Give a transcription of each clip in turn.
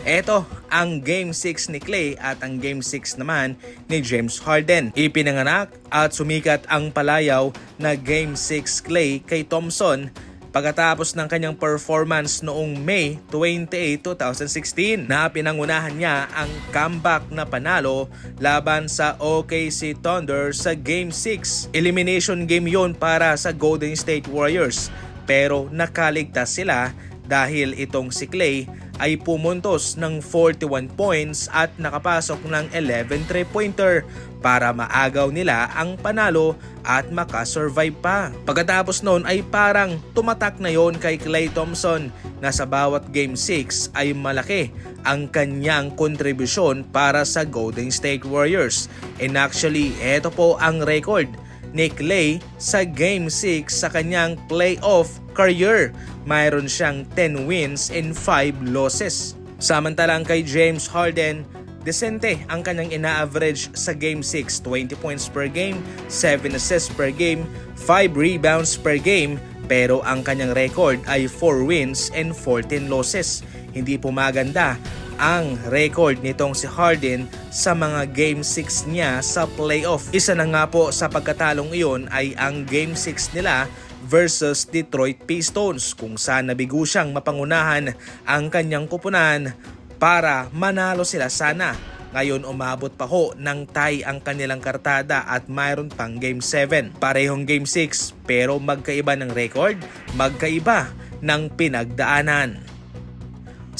Ito ang Game 6 ni Klay at ang Game 6 naman ni James Harden. Ipinanganak at sumikat ang palayaw na Game 6 Klay kay Thompson pagkatapos ng kanyang performance noong May 28, 2016 na pinangunahan niya ang comeback na panalo laban sa OKC Thunder sa Game 6. Elimination game yon para sa Golden State Warriors pero nakaligtas sila dahil itong si Klay ay pumuntos ng 41 points at nakapasok ng 11 3-pointer para maagaw nila ang panalo at makasurvive pa. Pagkatapos noon ay parang tumatak na yon kay Klay Thompson na sa bawat Game 6 ay malaki ang kanyang kontribusyon para sa Golden State Warriors. And actually, ito po ang record ni Klay sa Game 6 sa kanyang playoff career. Mayroon siyang 10 wins and 5 losses. Samantalang kay James Harden, desente ang kanyang ina-average sa Game 6. 20 points per game, 7 assists per game, 5 rebounds per game. Pero ang kanyang record ay 4 wins and 14 losses. Hindi po maganda ang record nitong si Harden sa mga Game 6 niya sa playoff. Isa na nga po sa pagkatalong iyon ay ang Game 6 nila versus Detroit Pistons kung saan nabigo siyang mapangunahan ang kanyang kupunan para manalo sila sana. Ngayon umabot pa ho ng tie ang kanilang kartada at mayroon pang Game 7. Parehong Game 6 pero magkaiba ng record, magkaiba ng pinagdaanan.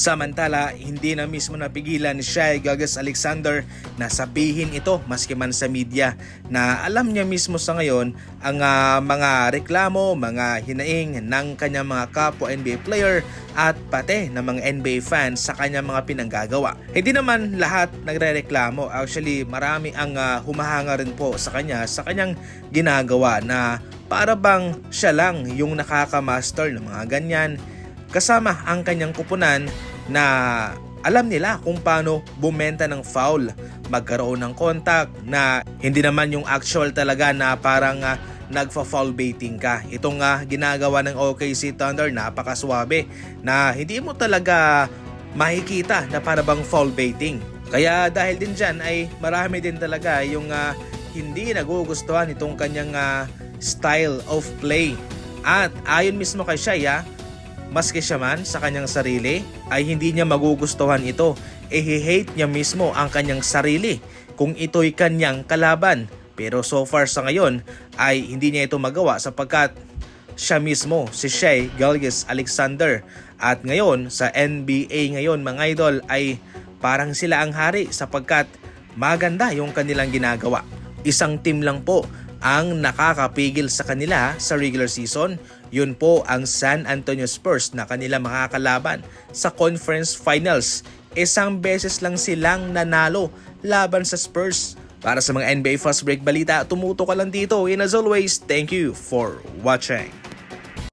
Samantala, hindi na mismo napigilan ni Shai Gilgeous-Alexander na sabihin ito maski man sa media na alam niya mismo sa ngayon ang mga reklamo, mga hinaing ng kanyang mga kapwa NBA player at pati ng mga NBA fans sa kanyang mga pinanggagawa. Hindi naman lahat nagrereklamo. Actually, marami ang humahanga rin po sa kanyang ginagawa na para bang siya lang yung nakakamaster ng mga ganyan. Kasama ang kanyang kupunan na alam nila kung paano bumenta ng foul, magkaroon ng contact na hindi naman yung actual talaga na parang nagfa-foul baiting ka. Itong ginagawa ng OKC Thunder napakaswabe na hindi mo talaga makikita na para bang foul baiting. Kaya dahil din dyan ay marami din talaga yung hindi nagugustuhan itong kanyang style of play. At ayon mismo kay Shai, maski siya man sa kanyang sarili ay hindi niya magugustuhan ito. I-hate niya mismo ang kanyang sarili kung ito'y kanyang kalaban. Pero so far sa ngayon ay hindi niya ito magawa sapagkat siya mismo si Shai Gilgeous-Alexander. At ngayon sa NBA ngayon mga idol ay parang sila ang hari sapagkat maganda yung kanilang ginagawa. Isang team lang po ang nakakapigil sa kanila sa regular season. Yun po ang San Antonio Spurs na kanila makakalaban sa conference finals. Isang beses lang silang nanalo laban sa Spurs. Para sa mga NBA Fast Break balita, tumuto ka lang dito. And as always, thank you for watching.